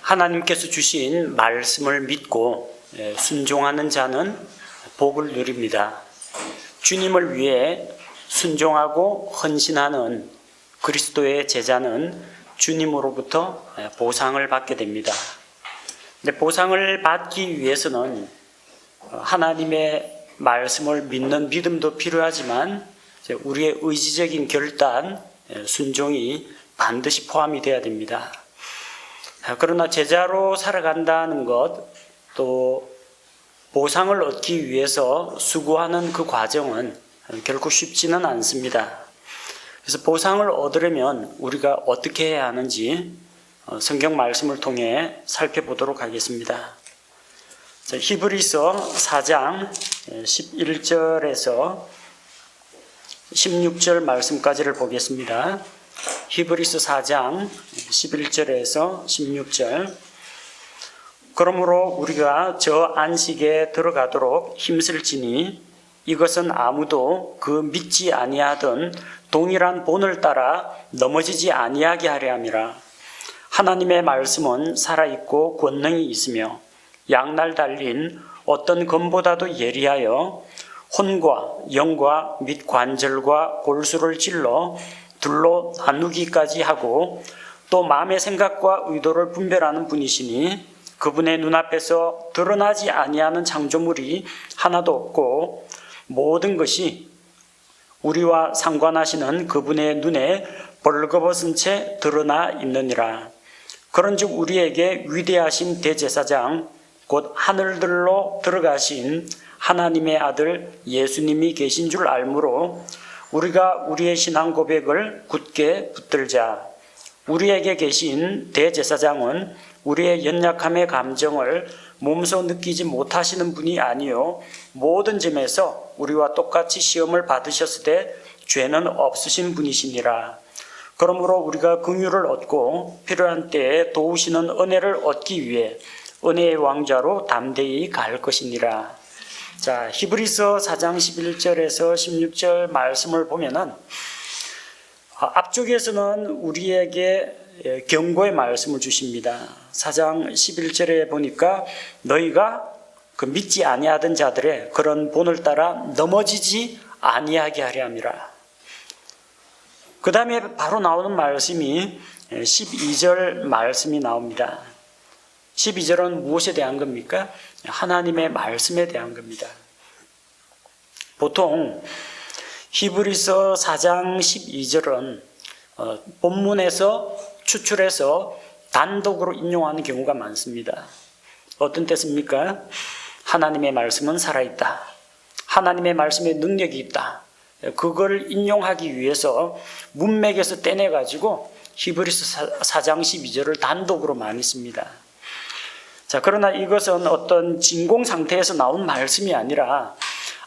하나님께서 주신 말씀을 믿고 순종하는 자는 복을 누립니다. 주님을 위해 순종하고 헌신하는 그리스도의 제자는 주님으로부터 보상을 받게 됩니다. 근데 보상을 받기 위해서는 하나님의 말씀을 믿는 믿음도 필요하지만 우리의 의지적인 결단, 순종이 반드시 포함이 되어야 됩니다. 그러나 제자로 살아간다는 것, 또 보상을 얻기 위해서 수고하는 그 과정은 결코 쉽지는 않습니다. 그래서 보상을 얻으려면 우리가 어떻게 해야 하는지 성경 말씀을 통해 살펴보도록 하겠습니다. 히브리서 4장 11절에서 16절 말씀까지를 보겠습니다. 히브리서 4장 11절에서 16절. 그러므로 우리가 저 안식에 들어가도록 힘쓸지니 이것은 아무도 그 믿지 아니하던 동일한 본을 따라 넘어지지 아니하게 하려 함이라. 하나님의 말씀은 살아있고 권능이 있으며 양날 달린 어떤 검보다도 예리하여 혼과 영과 및 관절과 골수를 찔러 둘로 나누기까지 하고 또 마음의 생각과 의도를 분별하는 분이시니 그분의 눈앞에서 드러나지 아니하는 창조물이 하나도 없고 모든 것이 우리와 상관하시는 그분의 눈에 벌거벗은 채 드러나 있느니라. 그런즉 우리에게 위대하신 대제사장 곧 하늘들로 들어가신 하나님의 아들 예수님이 계신 줄 알므로 우리가 우리의 신앙 고백을 굳게 붙들자. 우리에게 계신 대제사장은 우리의 연약함의 감정을 몸소 느끼지 못하시는 분이 아니요 모든 점에서 우리와 똑같이 시험을 받으셨을 때 죄는 없으신 분이시니라. 그러므로 우리가 긍휼을 얻고 필요한 때에 도우시는 은혜를 얻기 위해 은혜의 왕좌로 담대히 갈 것이니라. 자, 히브리서 4장 11절에서 16절 말씀을 보면은 앞쪽에서는 우리에게 경고의 말씀을 주십니다. 4장 11절에 보니까 너희가 그 믿지 아니하던 자들의 그런 본을 따라 넘어지지 아니하게 하려 함이라. 그 다음에 바로 나오는 말씀이 12절 말씀이 나옵니다. 12절은 무엇에 대한 겁니까? 하나님의 말씀에 대한 겁니다. 보통 히브리서 4장 12절은 본문에서 추출해서 단독으로 인용하는 경우가 많습니다. 어떤 때입니까? 하나님의 말씀은 살아있다. 하나님의 말씀에 능력이 있다. 그걸 인용하기 위해서 문맥에서 떼내가지고 히브리서 4장 12절을 단독으로 많이 씁니다. 자, 그러나 이것은 어떤 진공 상태에서 나온 말씀이 아니라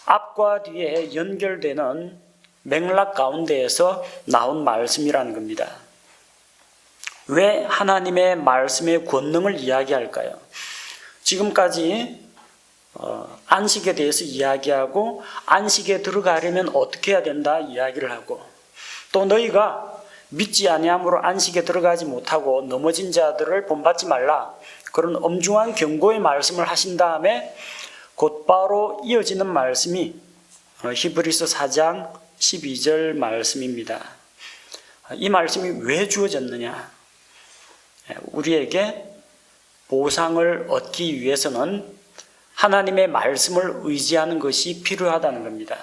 앞과 뒤에 연결되는 맥락 가운데에서 나온 말씀이라는 겁니다. 왜 하나님의 말씀의 권능을 이야기할까요? 지금까지 안식에 대해서 이야기하고 안식에 들어가려면 어떻게 해야 된다 이야기를 하고 또 너희가 믿지 아니함으로 안식에 들어가지 못하고 넘어진 자들을 본받지 말라 그런 엄중한 경고의 말씀을 하신 다음에 곧바로 이어지는 말씀이 히브리서 4장 12절 말씀입니다. 이 말씀이 왜 주어졌느냐? 우리에게 보상을 얻기 위해서는 하나님의 말씀을 의지하는 것이 필요하다는 겁니다.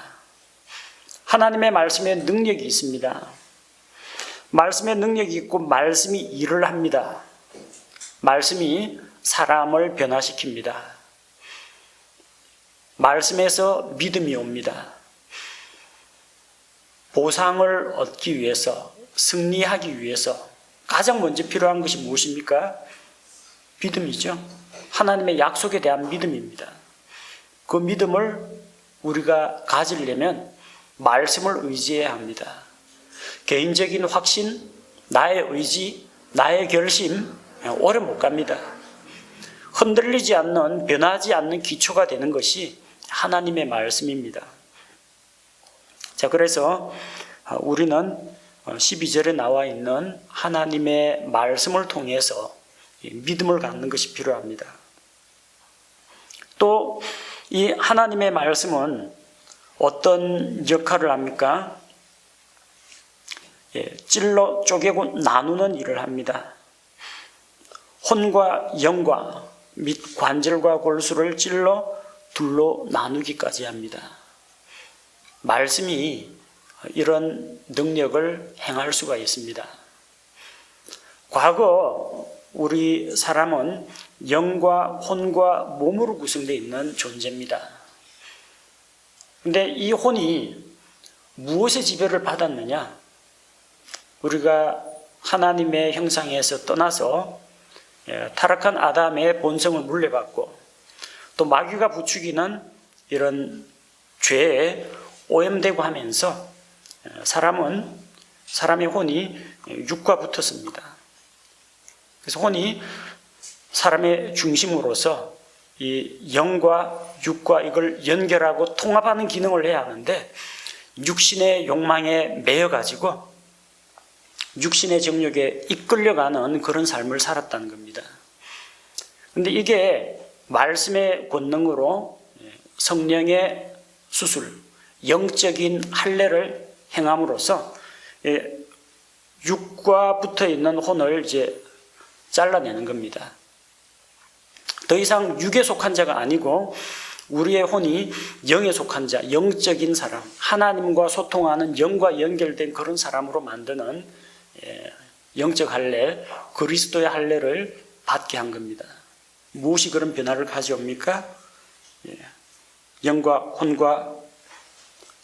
하나님의 말씀에 능력이 있습니다. 말씀에 능력이 있고 말씀이 일을 합니다. 말씀이 사람을 변화시킵니다. 말씀에서 믿음이 옵니다. 보상을 얻기 위해서, 승리하기 위해서 가장 먼저 필요한 것이 무엇입니까? 믿음이죠. 하나님의 약속에 대한 믿음입니다. 그 믿음을 우리가 가지려면 말씀을 의지해야 합니다. 개인적인 확신, 나의 의지, 나의 결심 오래 못 갑니다. 흔들리지 않는, 변하지 않는 기초가 되는 것이 하나님의 말씀입니다. 자, 그래서 우리는 12절에 나와 있는 하나님의 말씀을 통해서 믿음을 갖는 것이 필요합니다. 또 이 하나님의 말씀은 어떤 역할을 합니까? 찔러 쪼개고 나누는 일을 합니다. 혼과 영과 및 관절과 골수를 찔러 둘로 나누기까지 합니다. 말씀이 이런 능력을 행할 수가 있습니다. 과거 우리 사람은 영과 혼과 몸으로 구성되어 있는 존재입니다. 그런데 이 혼이 무엇의 지배를 받았느냐? 우리가 하나님의 형상에서 떠나서 타락한 아담의 본성을 물려받고 또 마귀가 부추기는 이런 죄에 오염되고 하면서 사람의 혼이 육과 붙었습니다. 그래서 혼이 사람의 중심으로서 이 영과 육과 이걸 연결하고 통합하는 기능을 해야 하는데 육신의 욕망에 매여가지고 육신의 정욕에 이끌려가는 그런 삶을 살았다는 겁니다. 그런데 이게 말씀의 권능으로 성령의 수술, 영적인 할례를 행함으로써 육과 붙어 있는 혼을 이제 잘라내는 겁니다. 더 이상 육에 속한 자가 아니고 우리의 혼이 영에 속한 자, 영적인 사람, 하나님과 소통하는 영과 연결된 그런 사람으로 만드는 영적 할례, 그리스도의 할례를 받게 한 겁니다. 무엇이 그런 변화를 가져옵니까? 영과 혼과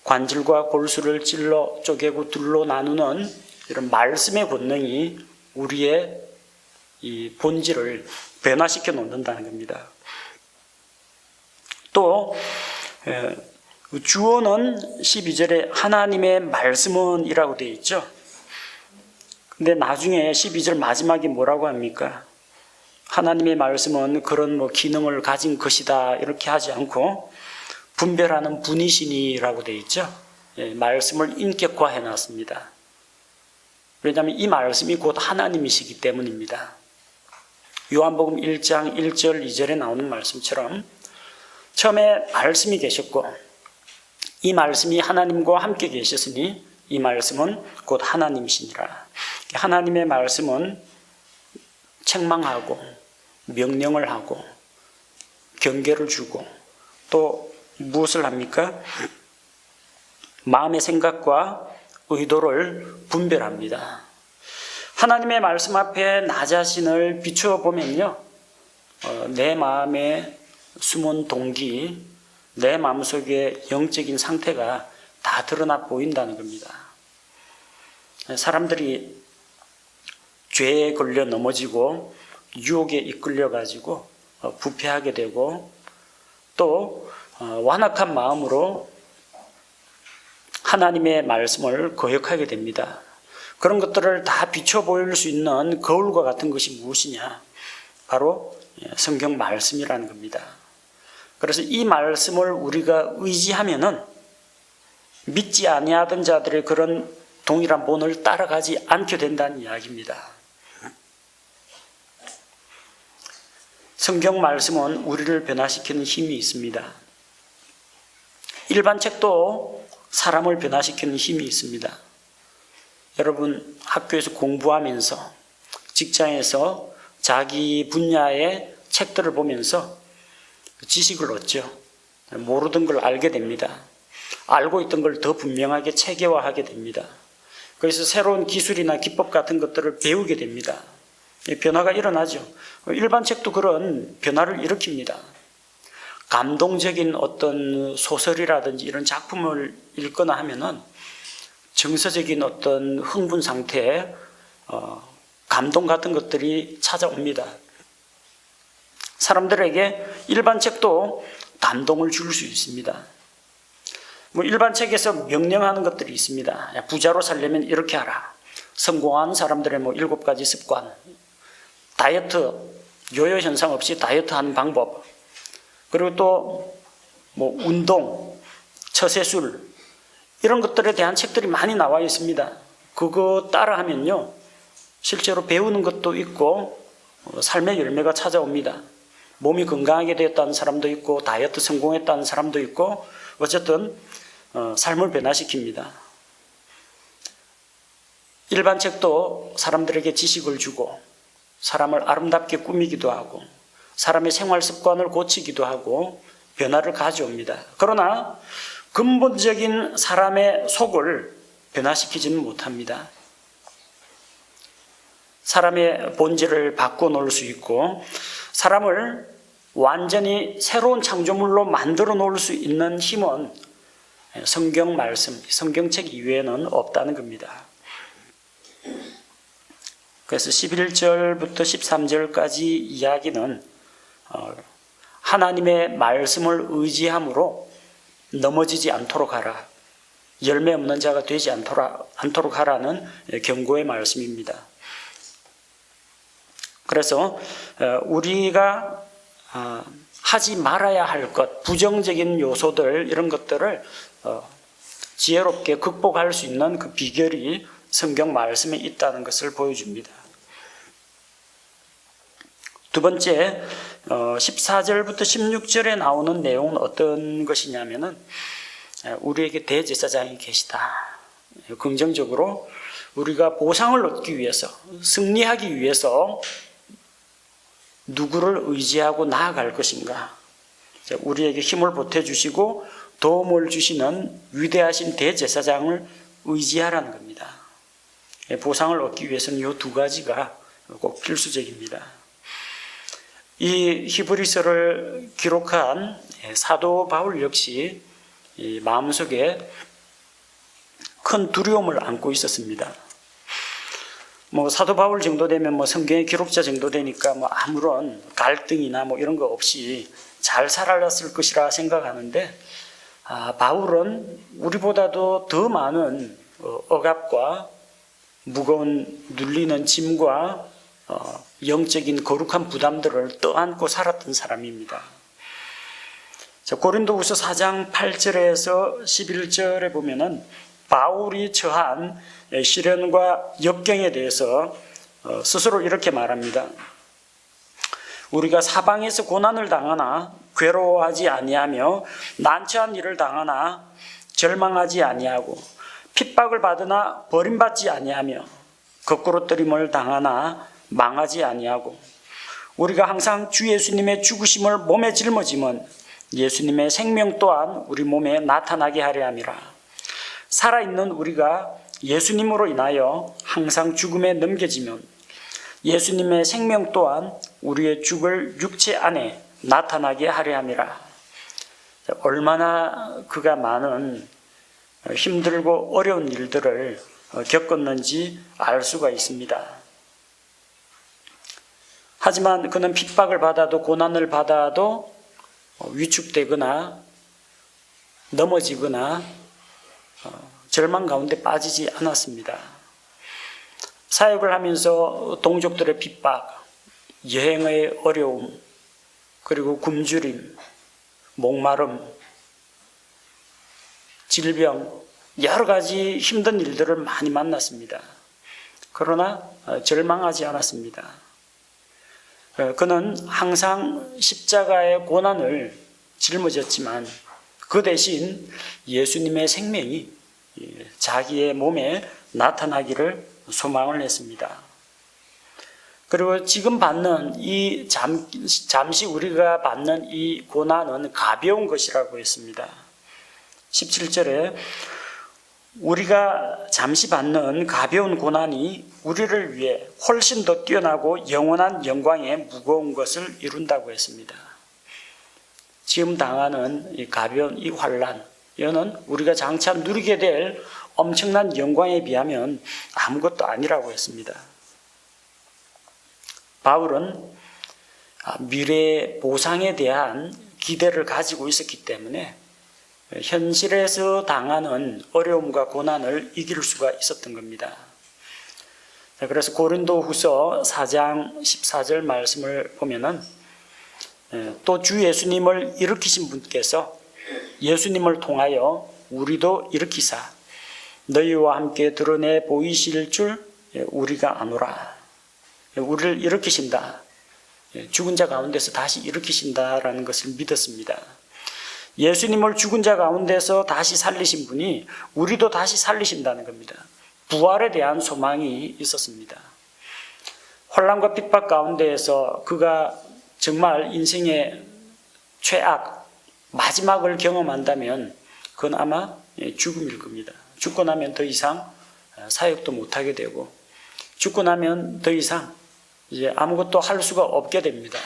관절과 골수를 찔러 쪼개고 둘로 나누는 이런 말씀의 권능이 우리의 이 본질을 변화시켜 놓는다는 겁니다. 또 주어는 12절에 하나님의 말씀은 이라고 되어 있죠. 근데 나중에 12절 마지막에 뭐라고 합니까? 하나님의 말씀은 그런 기능을 가진 것이다 이렇게 하지 않고 분별하는 분이시니라고 되어 있죠. 말씀을 인격화해 놨습니다. 왜냐하면 이 말씀이 곧 하나님이시기 때문입니다. 요한복음 1장 1절 2절에 나오는 말씀처럼 처음에 말씀이 계셨고 이 말씀이 하나님과 함께 계셨으니 이 말씀은 곧 하나님이시니라. 하나님의 말씀은 책망하고 명령을 하고 경계를 주고 또 무엇을 합니까? 마음의 생각과 의도를 분별합니다. 하나님의 말씀 앞에 나 자신을 비추어 보면요, 내 마음의 숨은 동기, 내 마음속의 영적인 상태가 다 드러나 보인다는 겁니다. 사람들이 죄에 걸려 넘어지고 유혹에 이끌려가지고 부패하게 되고 또 완악한 마음으로 하나님의 말씀을 거역하게 됩니다. 그런 것들을 다 비춰 보일 수 있는 거울과 같은 것이 무엇이냐? 바로 성경 말씀이라는 겁니다. 그래서 이 말씀을 우리가 의지하면은 믿지 아니하던 자들의 그런 동일한 본을 따라가지 않게 된다는 이야기입니다. 성경 말씀은 우리를 변화시키는 힘이 있습니다. 일반 책도 사람을 변화시키는 힘이 있습니다. 여러분 학교에서 공부하면서 직장에서 자기 분야의 책들을 보면서 지식을 얻죠. 모르던 걸 알게 됩니다. 알고 있던 걸 더 분명하게 체계화하게 됩니다. 그래서 새로운 기술이나 기법 같은 것들을 배우게 됩니다. 변화가 일어나죠. 일반 책도 그런 변화를 일으킵니다. 감동적인 어떤 소설이라든지 이런 작품을 읽거나 하면은 정서적인 어떤 흥분 상태에 감동 같은 것들이 찾아옵니다. 사람들에게 일반 책도 감동을 줄 수 있습니다. 일반 책에서 명령하는 것들이 있습니다. 야, 부자로 살려면 이렇게 하라. 성공한 사람들의 7가지 습관, 다이어트, 요요 현상 없이 다이어트 하는 방법, 그리고 또 운동, 처세술 이런 것들에 대한 책들이 많이 나와 있습니다. 그거 따라하면요 실제로 배우는 것도 있고 삶의 열매가 찾아옵니다. 몸이 건강하게 되었다는 사람도 있고 다이어트 성공했다는 사람도 있고 어쨌든 삶을 변화시킵니다. 일반 책도 사람들에게 지식을 주고 사람을 아름답게 꾸미기도 하고 사람의 생활 습관을 고치기도 하고 변화를 가져옵니다. 그러나 근본적인 사람의 속을 변화시키지는 못합니다. 사람의 본질을 바꿔놓을 수 있고 사람을 완전히 새로운 창조물로 만들어 놓을 수 있는 힘은 성경 말씀, 성경책 이외에는 없다는 겁니다. 그래서 11절부터 13절까지 이야기는 하나님의 말씀을 의지함으로 넘어지지 않도록 하라, 열매 없는 자가 되지 않도록 하라는 경고의 말씀입니다. 그래서 우리가 하지 말아야 할 것, 부정적인 요소들 이런 것들을 지혜롭게 극복할 수 있는 그 비결이 성경 말씀에 있다는 것을 보여줍니다. 두 번째, 14절부터 16절에 나오는 내용은 어떤 것이냐면은 우리에게 대제사장이 계시다. 긍정적으로 우리가 보상을 얻기 위해서, 승리하기 위해서 누구를 의지하고 나아갈 것인가? 우리에게 힘을 보태주시고 도움을 주시는 위대하신 대제사장을 의지하라는 겁니다. 보상을 얻기 위해서는 이 두 가지가 꼭 필수적입니다. 이 히브리서를 기록한 사도 바울 역시 마음속에 큰 두려움을 안고 있었습니다. 사도 바울 정도 되면 성경의 기록자 정도 되니까 아무런 갈등이나 이런 거 없이 잘 살아갔을 것이라 생각하는데, 바울은 우리보다도 더 많은 억압과 무거운 눌리는 짐과 영적인 거룩한 부담들을 떠안고 살았던 사람입니다. 고린도후서 4장 8절에서 11절에 보면은 바울이 처한 시련과 역경에 대해서 스스로 이렇게 말합니다. 우리가 사방에서 고난을 당하나 괴로워하지 아니하며 난처한 일을 당하나 절망하지 아니하고 핍박을 받으나 버림받지 아니하며 거꾸로뜨림을 당하나 망하지 아니하고 우리가 항상 주 예수님의 죽으심을 몸에 짊어지면 예수님의 생명 또한 우리 몸에 나타나게 하려 함이라. 살아있는 우리가 예수님으로 인하여 항상 죽음에 넘겨지면 예수님의 생명 또한 우리의 죽을 육체 안에 나타나게 하려 함이라. 얼마나 그가 많은 힘들고 어려운 일들을 겪었는지 알 수가 있습니다. 하지만 그는 핍박을 받아도 고난을 받아도 위축되거나 넘어지거나 절망 가운데 빠지지 않았습니다. 사역을 하면서 동족들의 핍박, 여행의 어려움, 그리고 굶주림, 목마름, 질병, 여러 가지 힘든 일들을 많이 만났습니다. 그러나 절망하지 않았습니다. 그는 항상 십자가의 고난을 짊어졌지만 그 대신 예수님의 생명이 자기의 몸에 나타나기를 소망을 했습니다. 그리고 지금 받는 이 잠시 우리가 받는 이 고난은 가벼운 것이라고 했습니다. 17절에 우리가 잠시 받는 가벼운 고난이 우리를 위해 훨씬 더 뛰어나고 영원한 영광의 무거운 것을 이룬다고 했습니다. 지금 당하는 이 가벼운 이 환난, 이거는 우리가 장차 누리게 될 엄청난 영광에 비하면 아무것도 아니라고 했습니다. 바울은 미래의 보상에 대한 기대를 가지고 있었기 때문에 현실에서 당하는 어려움과 고난을 이길 수가 있었던 겁니다. 그래서 고린도후서 4장 14절 말씀을 보면은 또 주 예수님을 일으키신 분께서 예수님을 통하여 우리도 일으키사 너희와 함께 드러내 보이실 줄 우리가 아노라. 우리를 일으키신다. 죽은 자 가운데서 다시 일으키신다라는 것을 믿었습니다. 예수님을 죽은 자 가운데서 다시 살리신 분이 우리도 다시 살리신다는 겁니다. 부활에 대한 소망이 있었습니다. 혼란과 핍박 가운데에서 그가 정말 인생의 최악, 마지막을 경험한다면 그건 아마 죽음일 겁니다. 죽고 나면 더 이상 사역도 못하게 되고 죽고 나면 더 이상 이제 아무것도 할 수가 없게 됩니다.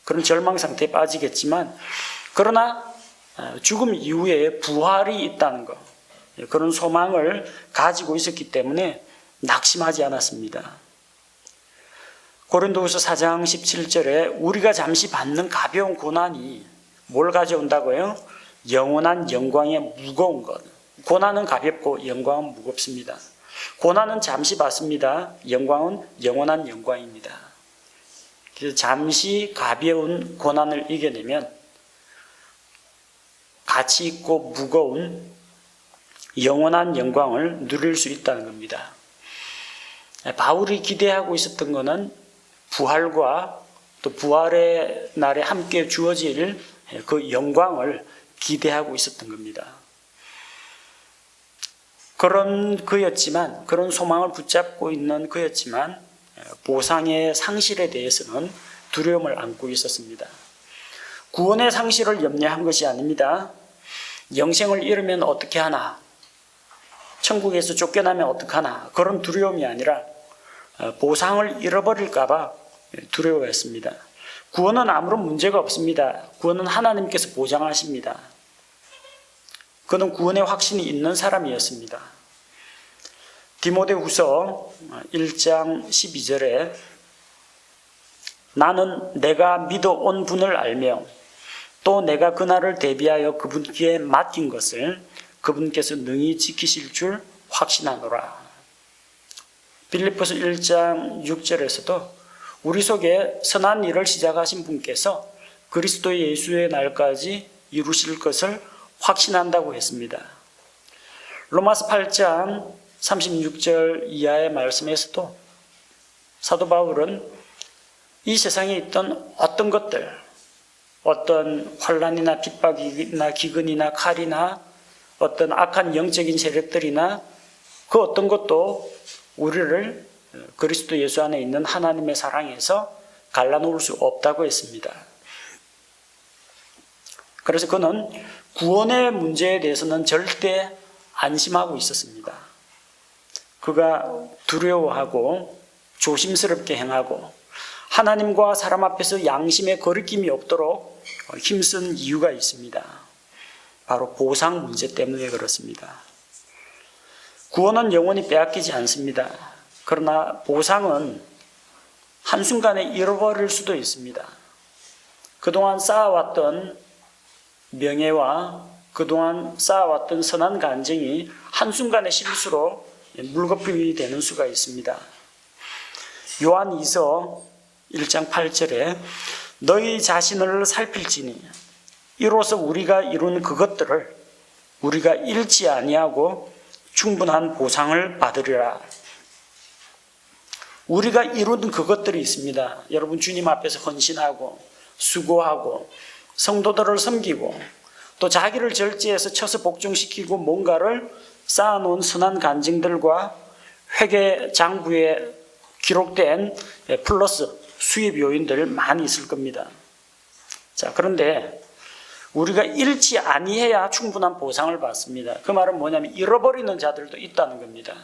그런 절망 상태에 빠지겠지만 그러나 죽음 이후에 부활이 있다는 것, 그런 소망을 가지고 있었기 때문에 낙심하지 않았습니다. 고린도후서 4장 17절에 우리가 잠시 받는 가벼운 고난이 뭘 가져온다고요? 영원한 영광의 무거운 것. 고난은 가볍고 영광은 무겁습니다. 고난은 잠시 받습니다. 영광은 영원한 영광입니다. 그래서 잠시 가벼운 고난을 이겨내면 가치 있고 무거운 영원한 영광을 누릴 수 있다는 겁니다. 바울이 기대하고 있었던 것은 부활과 또 부활의 날에 함께 주어질 그 영광을 기대하고 있었던 겁니다. 그런 그였지만, 그런 소망을 붙잡고 있는 그였지만 보상의 상실에 대해서는 두려움을 안고 있었습니다. 구원의 상실을 염려한 것이 아닙니다. 영생을 잃으면 어떻게 하나, 천국에서 쫓겨나면 어떡하나, 그런 두려움이 아니라 보상을 잃어버릴까 봐 두려워했습니다. 구원은 아무런 문제가 없습니다. 구원은 하나님께서 보장하십니다. 그는 구원의 확신이 있는 사람이었습니다. 디모데후서 1장 12절에 나는 내가 믿어 온 분을 알며 또 내가 그날을 대비하여 그분께 맡긴 것을 그분께서 능히 지키실 줄 확신하노라. 빌립보서 1장 6절에서도 우리 속에 선한 일을 시작하신 분께서 그리스도 예수의 날까지 이루실 것을 확신한다고 했습니다. 로마서 8장 36절 이하의 말씀에서도 사도 바울은 이 세상에 있던 어떤 것들, 어떤 환난이나 핍박이나 기근이나 칼이나 어떤 악한 영적인 세력들이나 그 어떤 것도 우리를 그리스도 예수 안에 있는 하나님의 사랑에서 갈라놓을 수 없다고 했습니다. 그래서 그는 구원의 문제에 대해서는 절대 안심하고 있었습니다. 그가 두려워하고 조심스럽게 행하고 하나님과 사람 앞에서 양심의 거리낌이 없도록 힘쓴 이유가 있습니다. 바로 보상 문제 때문에 그렇습니다. 구원은 영원히 빼앗기지 않습니다. 그러나 보상은 한순간에 잃어버릴 수도 있습니다. 그동안 쌓아왔던 명예와 그동안 쌓아왔던 선한 간증이 한순간의 실수로 물거품이 되는 수가 있습니다. 요한 2서 1장 8절에 너희 자신을 살필지니 이로써 우리가 이룬 그것들을 우리가 잃지 아니하고 충분한 보상을 받으리라. 우리가 이룬 그것들이 있습니다. 여러분 주님 앞에서 헌신하고 수고하고 성도들을 섬기고 또 자기를 절제해서 쳐서 복종시키고 뭔가를 쌓아놓은 선한 간증들과 회계 장부에 기록된 플러스 수입 요인들 많이 있을 겁니다. 자, 그런데 우리가 잃지 아니해야 충분한 보상을 받습니다. 그 말은 뭐냐면 잃어버리는 자들도 있다는 겁니다.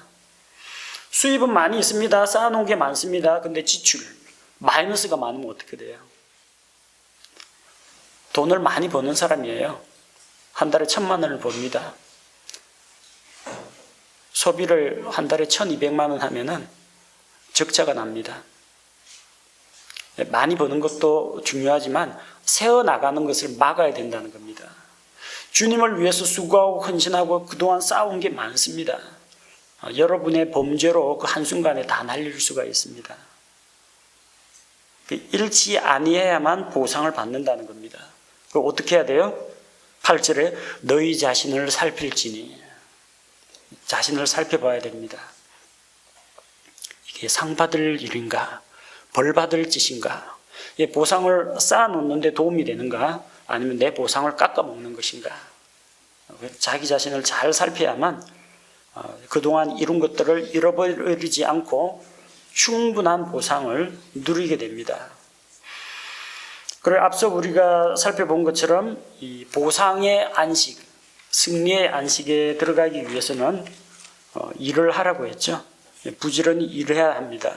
수입은 많이 있습니다. 쌓아놓은 게 많습니다. 근데 지출, 마이너스가 많으면 어떻게 돼요? 돈을 많이 버는 사람이에요. 한 달에 1,000만 원을 법니다. 소비를 한 달에 1,200만 원 하면은 적자가 납니다. 많이 버는 것도 중요하지만 세어나가는 것을 막아야 된다는 겁니다. 주님을 위해서 수고하고 헌신하고 그동안 쌓아온 게 많습니다. 여러분의 범죄로 그 한순간에 다 날릴 수가 있습니다. 잃지 아니해야만 보상을 받는다는 겁니다. 그럼 어떻게 해야 돼요? 8절에 너희 자신을 살필지니 자신을 살펴봐야 됩니다. 이게 상 받을 일인가? 벌 받을 짓인가? 이 보상을 쌓아놓는 데 도움이 되는가, 아니면 내 보상을 깎아먹는 것인가. 자기 자신을 잘 살펴야만 그동안 이룬 것들을 잃어버리지 않고 충분한 보상을 누리게 됩니다. 그래, 앞서 우리가 살펴본 것처럼 이 보상의 안식, 승리의 안식에 들어가기 위해서는 일을 하라고 했죠. 부지런히 일해야 합니다.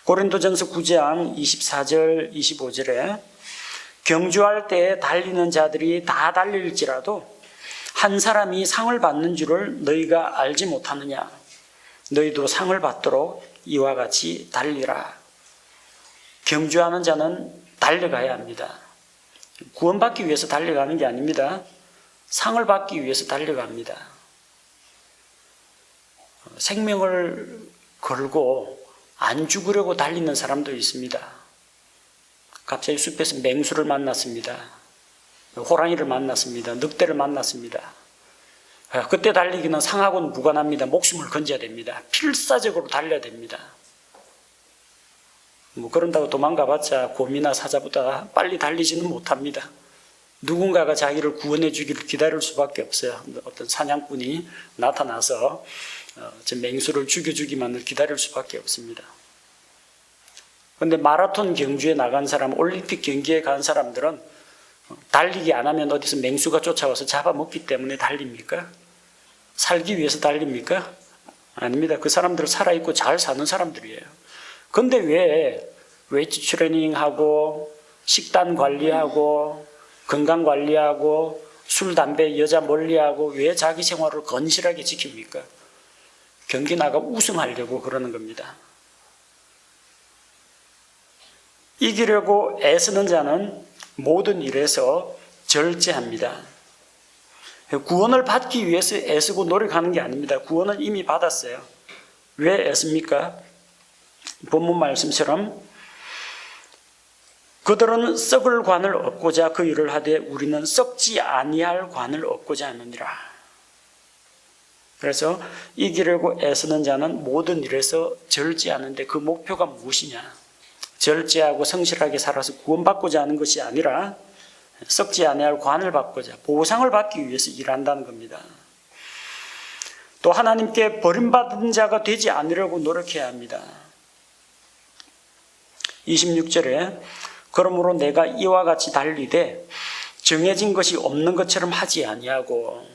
고린도전서 9장 24절 25절에 경주할 때 달리는 자들이 다 달릴지라도 한 사람이 상을 받는 줄을 너희가 알지 못하느냐. 너희도 상을 받도록 이와 같이 달리라. 경주하는 자는 달려가야 합니다. 구원받기 위해서 달려가는 게 아닙니다. 상을 받기 위해서 달려갑니다. 생명을 걸고 안 죽으려고 달리는 사람도 있습니다. 갑자기 숲에서 맹수를 만났습니다. 호랑이를 만났습니다. 늑대를 만났습니다. 그때 달리기는 상하고는 무관합니다. 목숨을 건져야 됩니다. 필사적으로 달려야 됩니다. 그런다고 도망가봤자 곰이나 사자보다 빨리 달리지는 못합니다. 누군가가 자기를 구원해 주기를 기다릴 수밖에 없어요. 어떤 사냥꾼이 나타나서 저 맹수를 죽여주기만을 기다릴 수밖에 없습니다. 그런데 마라톤 경주에 나간 사람, 올림픽 경기에 간 사람들은 달리기 안 하면 어디서 맹수가 쫓아와서 잡아먹기 때문에 달립니까? 살기 위해서 달립니까? 아닙니다. 그 사람들은 살아있고 잘 사는 사람들이에요. 그런데 왜 웨이트 트레이닝하고 식단 관리하고 건강 관리하고 술, 담배, 여자 멀리하고 왜 자기 생활을 건실하게 지킵니까? 경기 나가 우승하려고 그러는 겁니다. 이기려고 애쓰는 자는 모든 일에서 절제합니다. 구원을 받기 위해서 애쓰고 노력하는 게 아닙니다. 구원은 이미 받았어요. 왜 애씁니까? 본문 말씀처럼 그들은 썩을 관을 얻고자 그 일을 하되 우리는 썩지 아니할 관을 얻고자 하느니라. 그래서 이기려고 애쓰는 자는 모든 일에서 절제하는데 그 목표가 무엇이냐? 절제하고 성실하게 살아서 구원받고자 하는 것이 아니라 썩지 아니할 관을 받고자, 보상을 받기 위해서 일한다는 겁니다. 또 하나님께 버림받은 자가 되지 않으려고 노력해야 합니다. 26절에 그러므로 내가 이와 같이 달리되 정해진 것이 없는 것처럼 하지 아니하고,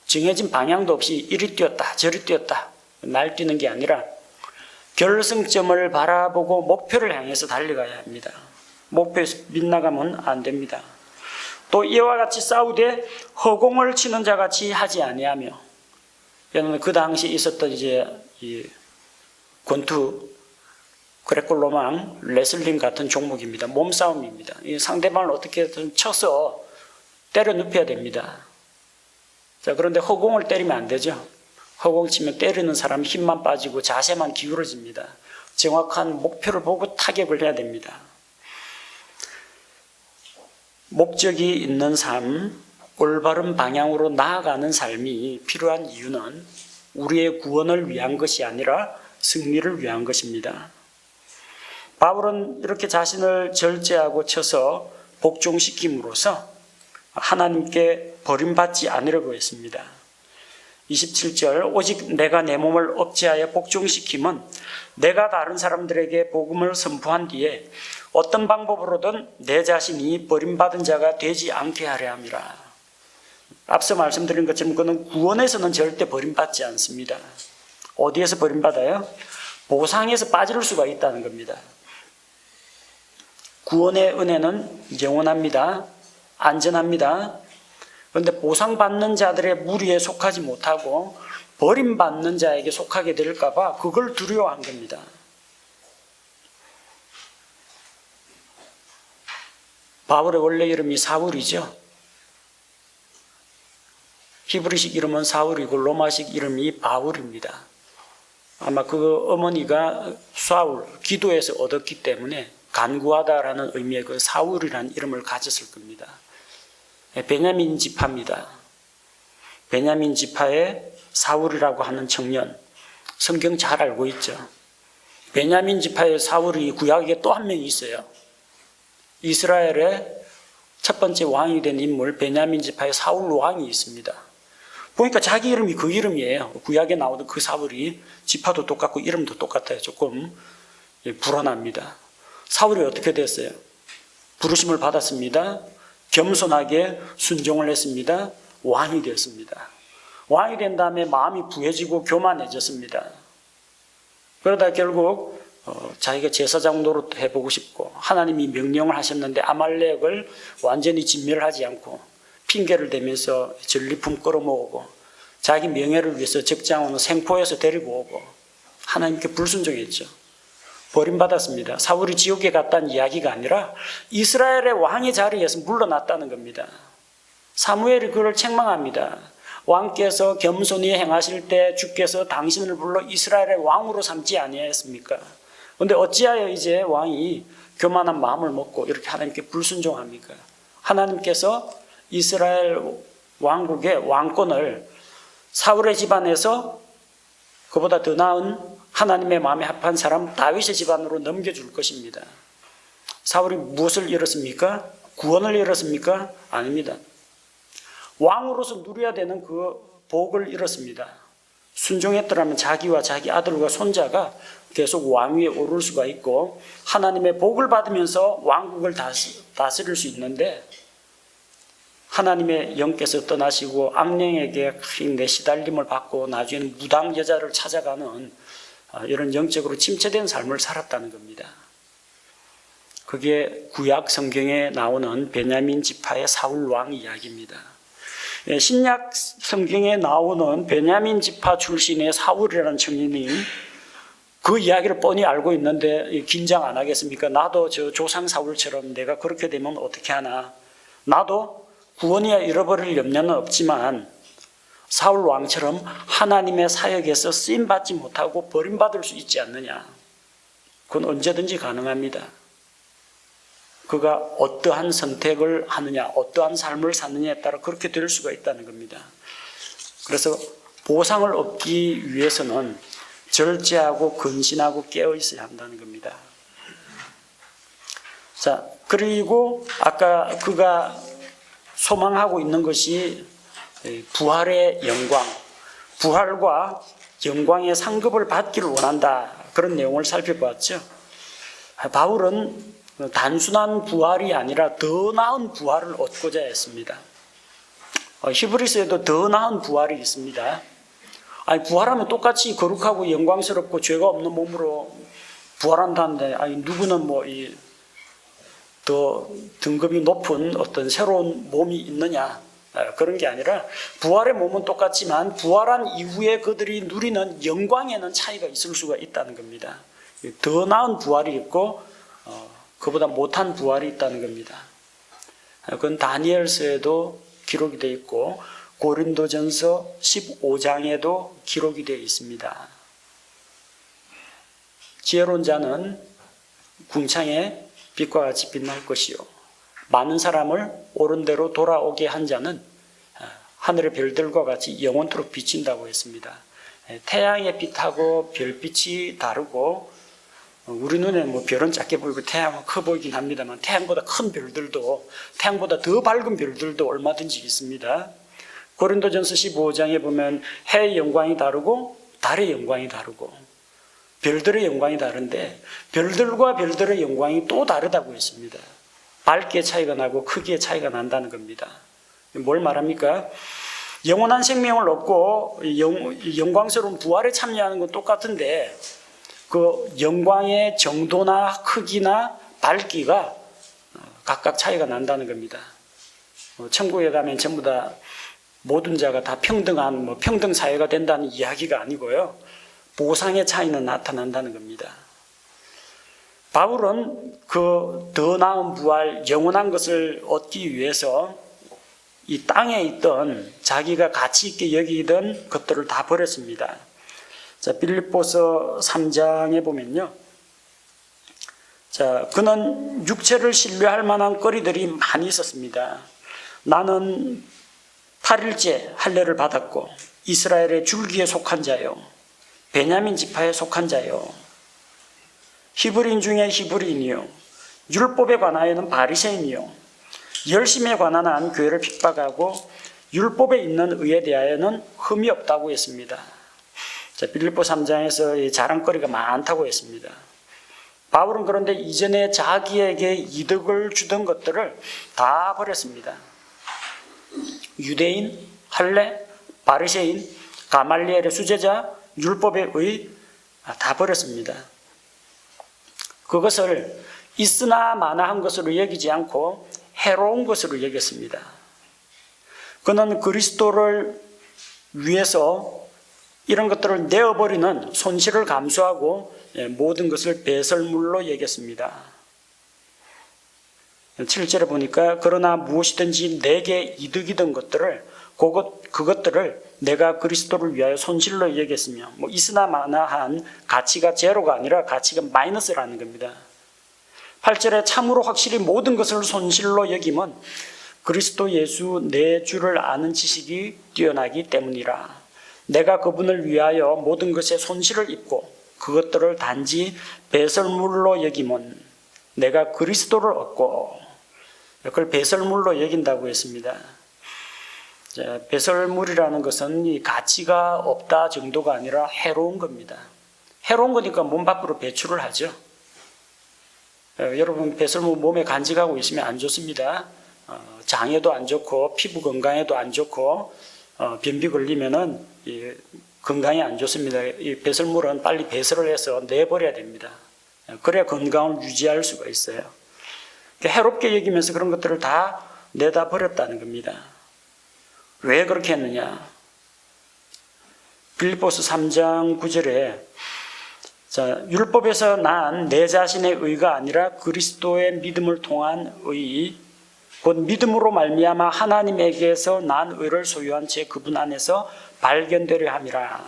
정해진 방향도 없이 이리 뛰었다 저리 뛰었다 날뛰는 게 아니라 결승점을 바라보고 목표를 향해서 달려가야 합니다. 목표에서 빗나가면 안 됩니다. 또 이와 같이 싸우되 허공을 치는 자 같이 하지 아니하며, 그 당시 있었던 이제 이 권투, 그레콜로망, 레슬링 같은 종목입니다. 몸싸움입니다. 이 상대방을 어떻게든 쳐서 때려 눕혀야 됩니다. 자, 그런데 허공을 때리면 안 되죠. 허공 치면 때리는 사람 힘만 빠지고 자세만 기울어집니다. 정확한 목표를 보고 타격을 해야 됩니다. 목적이 있는 삶, 올바른 방향으로 나아가는 삶이 필요한 이유는 우리의 구원을 위한 것이 아니라 승리를 위한 것입니다. 바울은 이렇게 자신을 절제하고 쳐서 복종시킴으로써 하나님께 버림받지 않으려고 했습니다. 27절 오직 내가 내 몸을 억제하여 복종시킴은 내가 다른 사람들에게 복음을 선포한 뒤에 어떤 방법으로든 내 자신이 버림받은 자가 되지 않게 하려 함이라. 앞서 말씀드린 것처럼 그는 구원에서는 절대 버림받지 않습니다. 어디에서 버림받아요? 보상에서 빠질 수가 있다는 겁니다. 구원의 은혜는 영원합니다. 안전합니다. 그런데 보상받는 자들의 무리에 속하지 못하고 버림받는 자에게 속하게 될까 봐 그걸 두려워한 겁니다. 바울의 원래 이름이 사울이죠. 히브리식 이름은 사울이고 로마식 이름이 바울입니다. 아마 그 어머니가 사울, 기도에서 얻었기 때문에 간구하다라는 의미의 그 사울이라는 이름을 가졌을 겁니다. 베냐민 지파입니다. 베냐민 지파의 사울이라고 하는 청년, 성경 잘 알고 있죠. 베냐민 지파의 사울이 구약에 또 한 명이 있어요. 이스라엘의 첫 번째 왕이 된 인물 베냐민 지파의 사울 왕이 있습니다. 보니까 자기 이름이 그 이름이에요. 구약에 나오던 그 사울이 지파도 똑같고 이름도 똑같아요. 조금 불안합니다. 사울이 어떻게 됐어요? 부르심을 받았습니다. 겸손하게 순종을 했습니다. 왕이 되었습니다. 왕이 된 다음에 마음이 부해지고 교만해졌습니다. 그러다 결국 자기가 제사장 노릇 해보고 싶고 하나님이 명령을 하셨는데 아말렉을 완전히 진멸하지 않고 핑계를 대면서 전리품 끌어모으고 자기 명예를 위해서 적장으로 생포해서 데리고 오고 하나님께 불순종했죠. 버림받았습니다. 사울이 지옥에 갔다는 이야기가 아니라 이스라엘의 왕의 자리에서 물러났다는 겁니다. 사무엘이 그를 책망합니다. 왕께서 겸손히 행하실 때 주께서 당신을 불러 이스라엘의 왕으로 삼지 아니하였습니까? 그런데 어찌하여 이제 왕이 교만한 마음을 먹고 이렇게 하나님께 불순종합니까? 하나님께서 이스라엘 왕국의 왕권을 사울의 집안에서 그보다 더 나은 하나님의 마음에 합한 사람 다윗의 집안으로 넘겨줄 것입니다. 사울이 무엇을 잃었습니까? 구원을 잃었습니까? 아닙니다. 왕으로서 누려야 되는 그 복을 잃었습니다. 순종했더라면 자기와 자기 아들과 손자가 계속 왕위에 오를 수가 있고 하나님의 복을 받으면서 왕국을 다스릴 수 있는데 하나님의 영께서 떠나시고 악령에게 내시달림을 받고 나중에는 무당 여자를 찾아가는 이런 영적으로 침체된 삶을 살았다는 겁니다. 그게 구약 성경에 나오는 베냐민 지파의 사울 왕 이야기입니다. 신약 성경에 나오는 베냐민 지파 출신의 사울이라는 청년이 그 이야기를 뻔히 알고 있는데 긴장 안 하겠습니까? 나도 저 조상 사울처럼 내가 그렇게 되면 어떻게 하나? 나도 구원이야 잃어버릴 염려는 없지만 사울 왕처럼 하나님의 사역에서 쓰임받지 못하고 버림받을 수 있지 않느냐? 그건 언제든지 가능합니다. 그가 어떠한 선택을 하느냐, 어떠한 삶을 사느냐에 따라 그렇게 될 수가 있다는 겁니다. 그래서 보상을 얻기 위해서는 절제하고 근신하고 깨어 있어야 한다는 겁니다. 자, 그리고 아까 그가 소망하고 있는 것이 부활의 영광, 부활과 영광의 상급을 받기를 원한다. 그런 내용을 살펴보았죠. 바울은 단순한 부활이 아니라 더 나은 부활을 얻고자 했습니다. 히브리서에도 더 나은 부활이 있습니다. 아니, 부활하면 똑같이 거룩하고 영광스럽고 죄가 없는 몸으로 부활한다는데, 아니, 누구는 더 등급이 높은 어떤 새로운 몸이 있느냐, 그런 게 아니라 부활의 몸은 똑같지만 부활한 이후에 그들이 누리는 영광에는 차이가 있을 수가 있다는 겁니다. 더 나은 부활이 있고 그보다 못한 부활이 있다는 겁니다. 그건 다니엘서에도 기록이 되어 있고 고린도전서 15장에도 기록이 되어 있습니다. 지혜로운 자는 궁창에 빛과 같이 빛날 것이요 많은 사람을 옳은 대로 돌아오게 한 자는 하늘의 별들과 같이 영원토록 비친다고 했습니다. 태양의 빛하고 별빛이 다르고 우리 눈에 별은 작게 보이고 태양은 커 보이긴 합니다만 태양보다 큰 별들도 태양보다 더 밝은 별들도 얼마든지 있습니다. 고린도전서 15장에 보면 해의 영광이 다르고 달의 영광이 다르고 별들의 영광이 다른데 별들과 별들의 영광이 또 다르다고 했습니다. 밝기의 차이가 나고 크기의 차이가 난다는 겁니다. 뭘 말합니까? 영원한 생명을 얻고 영광스러운 부활에 참여하는 건 똑같은데 그 영광의 정도나 크기나 밝기가 각각 차이가 난다는 겁니다. 천국에 가면 전부 다 모든 자가 다 평등한 평등 사회가 된다는 이야기가 아니고요. 보상의 차이는 나타난다는 겁니다. 바울은 그 더 나은 부활, 영원한 것을 얻기 위해서 이 땅에 있던 자기가 가치 있게 여기던 것들을 다 버렸습니다. 자, 빌립보서 3장에 보면요. 자, 그는 육체를 신뢰할 만한 거리들이 많이 있었습니다. 나는 8일째 할례를 받았고 이스라엘의 줄기에 속한 자요, 베냐민 지파에 속한 자요, 히브리인 중에 히브리인이요, 율법에 관하여는 바리새인이요 열심에 관한 교회를 핍박하고 율법에 있는 의에 대하여는 흠이 없다고 했습니다. 자, 빌립보 3장에서 자랑거리가 많다고 했습니다. 바울은 그런데 이전에 자기에게 이득을 주던 것들을 다 버렸습니다. 유대인, 할례, 바리새인, 가말리엘의 수제자, 율법의 의 다 버렸습니다. 그것을 있으나 마나한 것으로 여기지 않고 해로운 것으로 여겼습니다. 그는 그리스도를 위해서 이런 것들을 내어버리는 손실을 감수하고 모든 것을 배설물로 여겼습니다. 7절에 보니까 그러나 무엇이든지 내게 이득이던 것들을 그것들을 내가 그리스도를 위하여 손실로 여겼으며 있으나 마나한 가치가 제로가 아니라 가치가 마이너스라는 겁니다. 8절에 참으로 확실히 모든 것을 손실로 여김은 그리스도 예수 내 주를 아는 지식이 뛰어나기 때문이라. 내가 그분을 위하여 모든 것에 손실을 입고 그것들을 단지 배설물로 여김은 내가 그리스도를 얻고 그걸 배설물로 여긴다고 했습니다. 자, 배설물이라는 것은 이 가치가 없다 정도가 아니라 해로운 겁니다. 해로운 거니까 몸 밖으로 배출을 하죠. 여러분 배설물 몸에 간직하고 있으면 안 좋습니다. 장에도 안 좋고 피부 건강에도 안 좋고 변비 걸리면은 건강에 안 좋습니다. 이 배설물은 빨리 배설을 해서 내버려야 됩니다. 그래야 건강을 유지할 수가 있어요. 해롭게 여기면서 그런 것들을 다 내다 버렸다는 겁니다. 왜 그렇게 했느냐? 빌립보서 3장 9절에 자, 율법에서 난 내 자신의 의가 아니라 그리스도의 믿음을 통한 의, 곧 믿음으로 말미암아 하나님에게서 난 의를 소유한 채 그분 안에서 발견되려 함이라.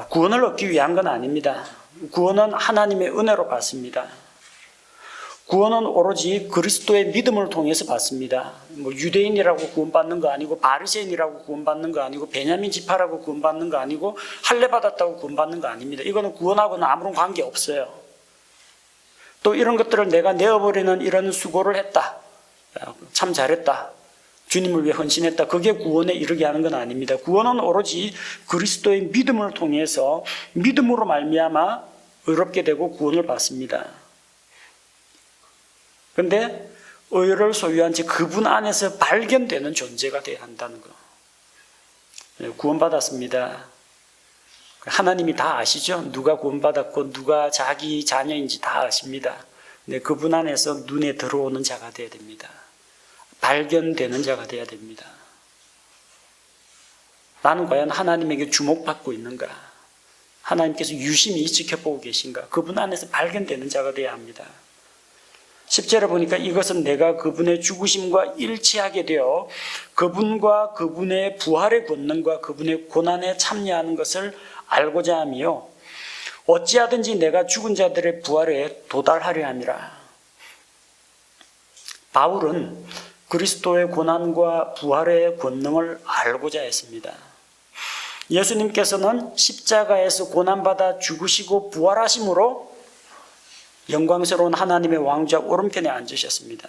구원을 얻기 위한 건 아닙니다. 구원은 하나님의 은혜로 받습니다. 구원은 오로지 그리스도의 믿음을 통해서 받습니다. 유대인이라고 구원받는 거 아니고 바리새인이라고 구원받는 거 아니고 베냐민 지파라고 구원받는 거 아니고 할례 받았다고 구원받는 거 아닙니다. 이거는 구원하고는 아무런 관계 없어요. 또 이런 것들을 내가 내어버리는 이런 수고를 했다. 참 잘했다. 주님을 위해 헌신했다. 그게 구원에 이르게 하는 건 아닙니다. 구원은 오로지 그리스도의 믿음을 통해서 믿음으로 말미암아 의롭게 되고 구원을 받습니다. 그런데 의를 소유한 채 그분 안에서 발견되는 존재가 되어야 한다는 거. 구원받았습니다. 하나님이 다 아시죠? 누가 구원받았고 누가 자기 자녀인지 다 아십니다. 근데 그분 안에서 눈에 들어오는 자가 되어야 됩니다. 발견되는 자가 되어야 됩니다. 나는 과연 하나님에게 주목받고 있는가? 하나님께서 유심히 지켜보고 계신가? 그분 안에서 발견되는 자가 되어야 합니다. 10절에 보니까 이것은 내가 그분의 죽으심과 일치하게 되어 그분과 그분의 부활의 권능과 그분의 고난에 참여하는 것을 알고자 하며 어찌하든지 내가 죽은 자들의 부활에 도달하려 함이라. 바울은 그리스도의 고난과 부활의 권능을 알고자 했습니다. 예수님께서는 십자가에서 고난받아 죽으시고 부활하심으로 영광스러운 하나님의 왕좌 오른편에 앉으셨습니다.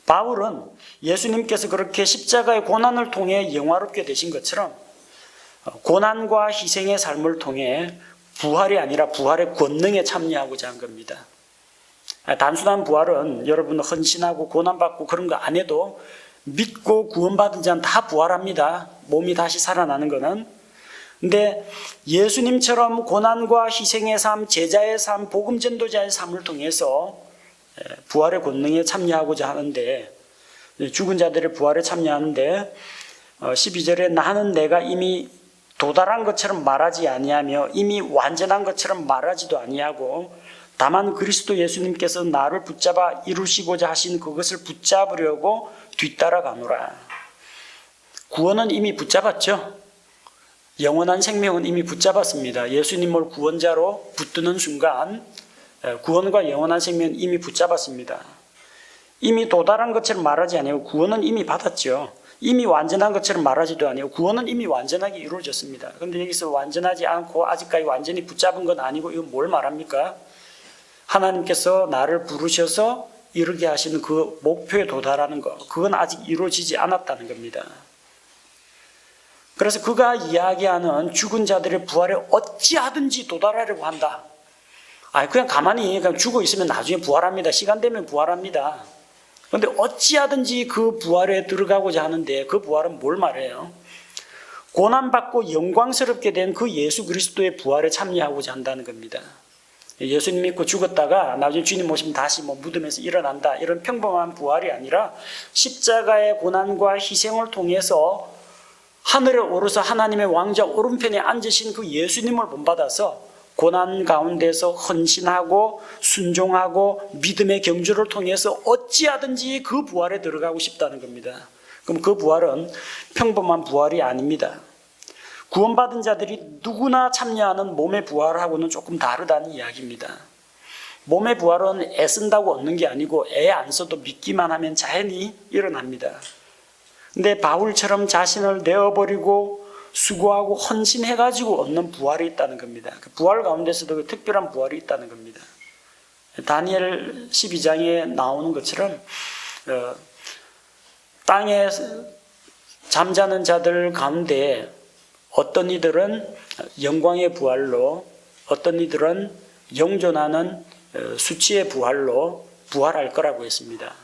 바울은 예수님께서 그렇게 십자가의 고난을 통해 영화롭게 되신 것처럼 고난과 희생의 삶을 통해 부활이 아니라 부활의 권능에 참여하고자 한 겁니다. 단순한 부활은 여러분 헌신하고 고난받고 그런 거 안 해도 믿고 구원받은 자는 다 부활합니다. 몸이 다시 살아나는 거는. 근데 예수님처럼 고난과 희생의 삶, 제자의 삶, 복음 전도자의 삶을 통해서 부활의 권능에 참여하고자 하는데, 죽은 자들의 부활에 참여하는데 12절에 나는 내가 이미 도달한 것처럼 말하지 아니하며 이미 완전한 것처럼 말하지도 아니하고 다만 그리스도 예수님께서 나를 붙잡아 이루시고자 하신 그것을 붙잡으려고 뒤따라가노라. 구원은 이미 붙잡았죠. 영원한 생명은 이미 붙잡았습니다. 예수님을 구원자로 붙드는 순간 구원과 영원한 생명은 이미 붙잡았습니다. 이미 도달한 것처럼 말하지 아니하고 구원은 이미 받았죠. 이미 완전한 것처럼 말하지도 아니하고 구원은 이미 완전하게 이루어졌습니다. 그런데 여기서 완전하지 않고 아직까지 완전히 붙잡은 건 아니고 이건 뭘 말합니까? 하나님께서 나를 부르셔서 이르게 하시는 그 목표에 도달하는 것, 그건 아직 이루어지지 않았다는 겁니다. 그래서 그가 이야기하는 죽은 자들의 부활에 어찌하든지 도달하려고 한다. 그냥 가만히 그냥 죽어 있으면 나중에 부활합니다. 시간 되면 부활합니다. 그런데 어찌하든지 그 부활에 들어가고자 하는데, 그 부활은 뭘 말해요? 고난받고 영광스럽게 된 그 예수 그리스도의 부활에 참여하고자 한다는 겁니다. 예수님 믿고 죽었다가 나중에 주님 오시면 다시 무덤에서 일어난다, 이런 평범한 부활이 아니라 십자가의 고난과 희생을 통해서 하늘에 오르서 하나님의 왕자 오른편에 앉으신 그 예수님을 본받아서 고난 가운데서 헌신하고 순종하고 믿음의 경주를 통해서 어찌하든지 그 부활에 들어가고 싶다는 겁니다. 그럼 그 부활은 평범한 부활이 아닙니다. 구원받은 자들이 누구나 참여하는 몸의 부활하고는 조금 다르다는 이야기입니다. 몸의 부활은 애쓴다고 얻는 게 아니고 애 안 써도 믿기만 하면 자연히 일어납니다. 근데 바울처럼 자신을 내어버리고 수고하고 헌신해가지고 얻는 부활이 있다는 겁니다. 그 부활 가운데서도 특별한 부활이 있다는 겁니다. 다니엘 12장에 나오는 것처럼 땅에 잠자는 자들 가운데 어떤 이들은 영광의 부활로, 어떤 이들은 영존하는 수치의 부활로 부활할 거라고 했습니다.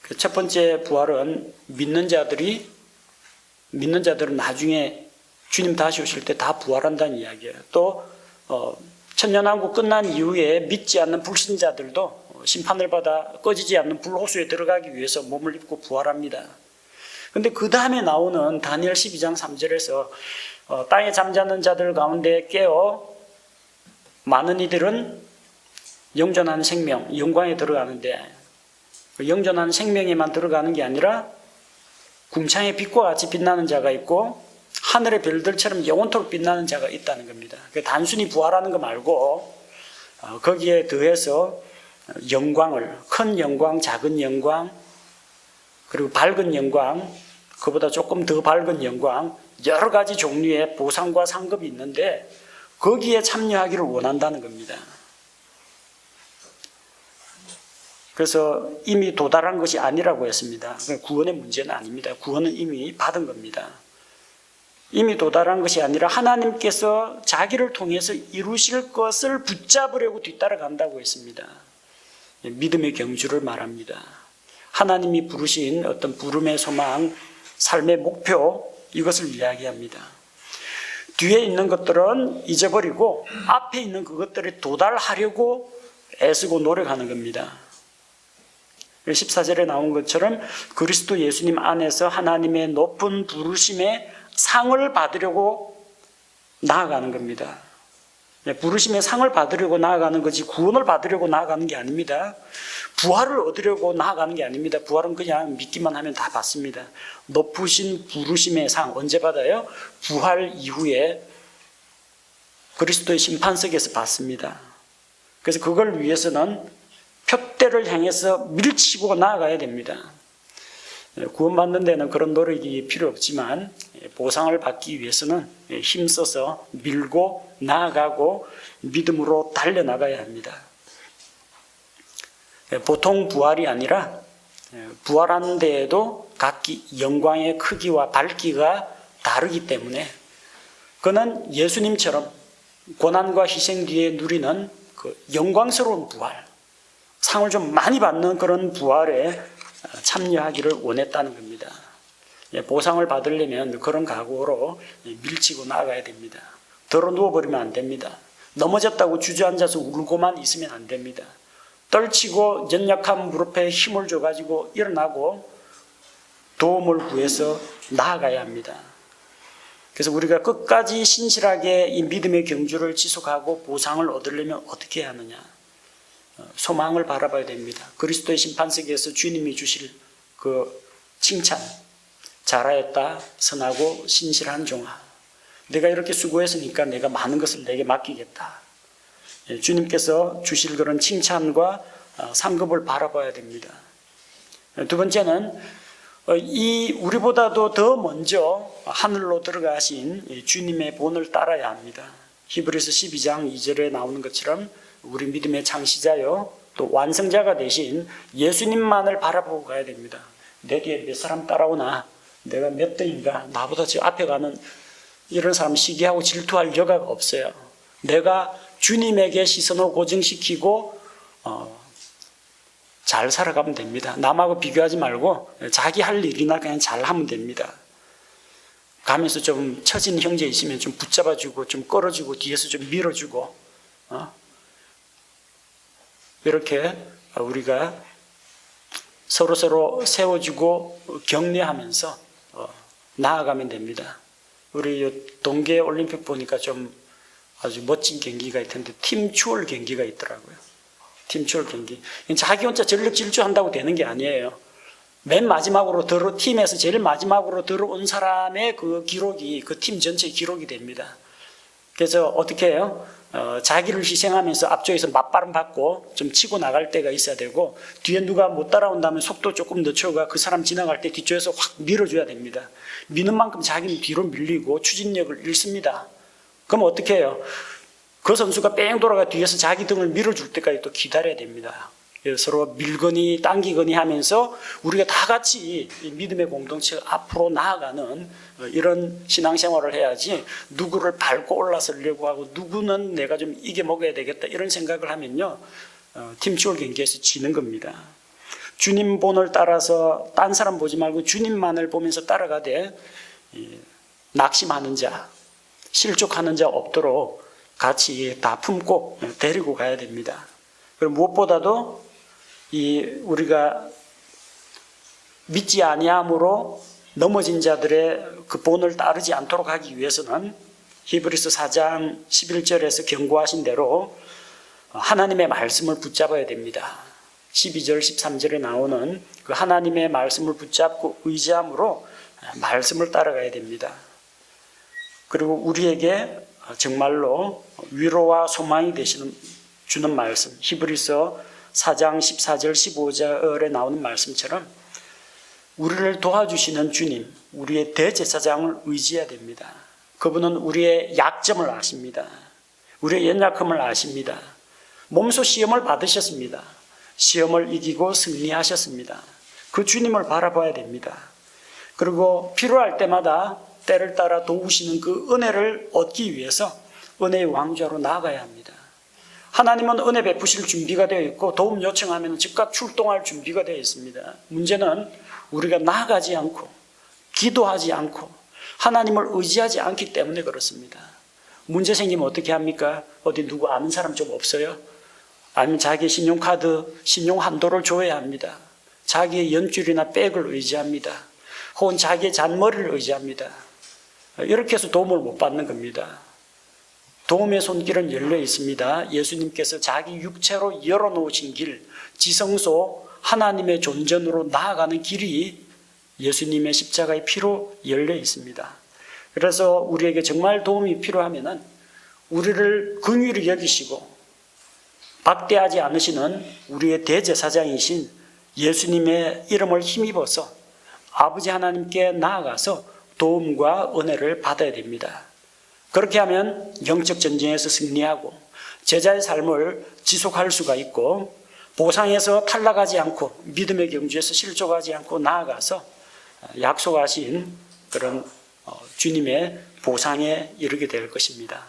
그 첫 번째 부활은 믿는 자들은 나중에 주님 다시 오실 때 다 부활한다는 이야기예요. 또 천년왕국 끝난 이후에 믿지 않는 불신자들도 심판을 받아 꺼지지 않는 불호수에 들어가기 위해서 몸을 입고 부활합니다. 그런데 그 다음에 나오는 다니엘 12장 3절에서 땅에 잠자는 자들 가운데 깨어 많은 이들은 영존한 생명, 영광에 들어가는데, 그 영존한 생명에만 들어가는 게 아니라 궁창의 빛과 같이 빛나는 자가 있고 하늘의 별들처럼 영원토록 빛나는 자가 있다는 겁니다. 단순히 부활하는 거 말고 거기에 더해서 영광을, 큰 영광, 작은 영광, 그리고 밝은 영광, 그보다 조금 더 밝은 영광, 여러 가지 종류의 보상과 상급이 있는데 거기에 참여하기를 원한다는 겁니다. 그래서 이미 도달한 것이 아니라고 했습니다. 구원의 문제는 아닙니다. 구원은 이미 받은 겁니다. 이미 도달한 것이 아니라 하나님께서 자기를 통해서 이루실 것을 붙잡으려고 뒤따라간다고 했습니다. 믿음의 경주를 말합니다. 하나님이 부르신 어떤 부름의 소망, 삶의 목표, 이것을 이야기합니다. 뒤에 있는 것들은 잊어버리고 앞에 있는 그것들에 도달하려고 애쓰고 노력하는 겁니다. 14절에 나온 것처럼 그리스도 예수님 안에서 하나님의 높은 부르심의 상을 받으려고 나아가는 겁니다. 부르심의 상을 받으려고 나아가는 거지 구원을 받으려고 나아가는 게 아닙니다. 부활을 얻으려고 나아가는 게 아닙니다. 부활은 그냥 믿기만 하면 다 받습니다. 높으신 부르심의 상 언제 받아요? 부활 이후에 그리스도의 심판석에서 받습니다. 그래서 그걸 위해서는 표대를 향해서 밀치고 나아가야 됩니다. 구원받는 데는 그런 노력이 필요 없지만 보상을 받기 위해서는 힘써서 밀고 나아가고 믿음으로 달려나가야 합니다. 보통 부활이 아니라 부활하는 데에도 각기 영광의 크기와 밝기가 다르기 때문에 그는 예수님처럼 고난과 희생 뒤에 누리는 그 영광스러운 부활, 상을 좀 많이 받는 그런 부활에 참여하기를 원했다는 겁니다. 보상을 받으려면 그런 각오로 밀치고 나아가야 됩니다. 덜어 누워버리면 안 됩니다. 넘어졌다고 주저앉아서 울고만 있으면 안 됩니다. 떨치고 연약한 무릎에 힘을 줘가지고 일어나고 도움을 구해서 나아가야 합니다. 그래서 우리가 끝까지 신실하게 이 믿음의 경주를 지속하고 보상을 얻으려면 어떻게 해야 하느냐? 소망을 바라봐야 됩니다. 그리스도의 심판석에서 주님이 주실 그 칭찬, 잘하였다, 선하고 신실한 종아. 내가 이렇게 수고했으니까 내가 많은 것을 내게 맡기겠다. 주님께서 주실 그런 칭찬과 상급을 바라봐야 됩니다. 두 번째는 우리보다도 더 먼저 하늘로 들어가신 주님의 본을 따라야 합니다. 히브리서 12장 2절에 나오는 것처럼 우리 믿음의 창시자요 또 완성자가 되신 예수님만을 바라보고 가야 됩니다. 내 뒤에 몇 사람 따라오나, 내가 몇 등인가, 나보다 저 앞에 가는 이런 사람 시기하고 질투할 여가가 없어요. 내가 주님에게 시선을 고정시키고 잘 살아가면 됩니다. 남하고 비교하지 말고 자기 할 일이나 그냥 잘 하면 됩니다. 가면서 좀 처진 형제 있으면 좀 붙잡아주고 좀 끌어주고 뒤에서 좀 밀어주고 이렇게 우리가 서로 세워주고 격려하면서 나아가면 됩니다. 우리 동계 올림픽 보니까 좀 아주 멋진 경기가 있던데 팀 추월 경기가 있더라고요. 팀 추월 경기. 자기 혼자 전력 질주한다고 되는 게 아니에요. 맨 마지막으로 팀에서 제일 마지막으로 들어온 사람의 그 기록이 그 팀 전체의 기록이 됩니다. 그래서 어떻게 해요? 자기를 희생하면서 앞쪽에서 맞바람 받고 좀 치고 나갈 때가 있어야 되고, 뒤에 누가 못 따라온다면 속도 조금 늦춰가 그 사람 지나갈 때 뒤쪽에서 확 밀어줘야 됩니다. 미는 만큼 자기는 뒤로 밀리고 추진력을 잃습니다. 그럼 어떻게 해요? 그 선수가 뺑 돌아가 뒤에서 자기 등을 밀어줄 때까지 또 기다려야 됩니다. 서로 밀거니 당기거니 하면서 우리가 다 같이 믿음의 공동체가 앞으로 나아가는 이런 신앙생활을 해야지, 누구를 밟고 올라서려고 하고 누구는 내가 좀 이겨먹어야 되겠다 이런 생각을 하면요, 팀추월 경기에서 지는 겁니다. 주님 본을 따라서 딴 사람 보지 말고 주님만을 보면서 따라가되 낙심하는 자, 실족하는 자 없도록 같이 다 품고 데리고 가야 됩니다. 그리고 무엇보다도 우리가 믿지 아니함으로 넘어진 자들의 그 본을 따르지 않도록 하기 위해서는 히브리서 4장 11절에서 경고하신 대로 하나님의 말씀을 붙잡아야 됩니다. 12절 13절에 나오는 그 하나님의 말씀을 붙잡고 의지함으로 말씀을 따라가야 됩니다. 그리고 우리에게 정말로 위로와 소망이 주는 말씀, 히브리서 4장 14절 15절에 나오는 말씀처럼 우리를 도와주시는 주님, 우리의 대제사장을 의지해야 됩니다. 그분은 우리의 약점을 아십니다. 우리의 연약함을 아십니다. 몸소 시험을 받으셨습니다. 시험을 이기고 승리하셨습니다. 그 주님을 바라봐야 됩니다. 그리고 필요할 때마다 때를 따라 도우시는 그 은혜를 얻기 위해서 은혜의 왕좌로 나아가야 합니다. 하나님은 은혜 베푸실 준비가 되어 있고 도움 요청하면 즉각 출동할 준비가 되어 있습니다. 문제는 우리가 나아가지 않고 기도하지 않고 하나님을 의지하지 않기 때문에 그렇습니다. 문제 생기면 어떻게 합니까? 어디 누구 아는 사람 좀 없어요? 아니면 자기의 신용카드, 신용 한도를 줘야 합니다. 자기의 연줄이나 백을 의지합니다. 혹은 자기의 잔머리를 의지합니다. 이렇게 해서 도움을 못 받는 겁니다. 도움의 손길은 열려 있습니다. 예수님께서 자기 육체로 열어놓으신 길, 지성소 하나님의 존전으로 나아가는 길이 예수님의 십자가의 피로 열려 있습니다. 그래서 우리에게 정말 도움이 필요하면 우리를 긍휼히 여기시고 박대하지 않으시는 우리의 대제사장이신 예수님의 이름을 힘입어서 아버지 하나님께 나아가서 도움과 은혜를 받아야 됩니다. 그렇게 하면 영적 전쟁에서 승리하고 제자의 삶을 지속할 수가 있고 보상에서 탈락하지 않고 믿음의 경주에서 실족하지 않고 나아가서 약속하신 그런 주님의 보상에 이르게 될 것입니다.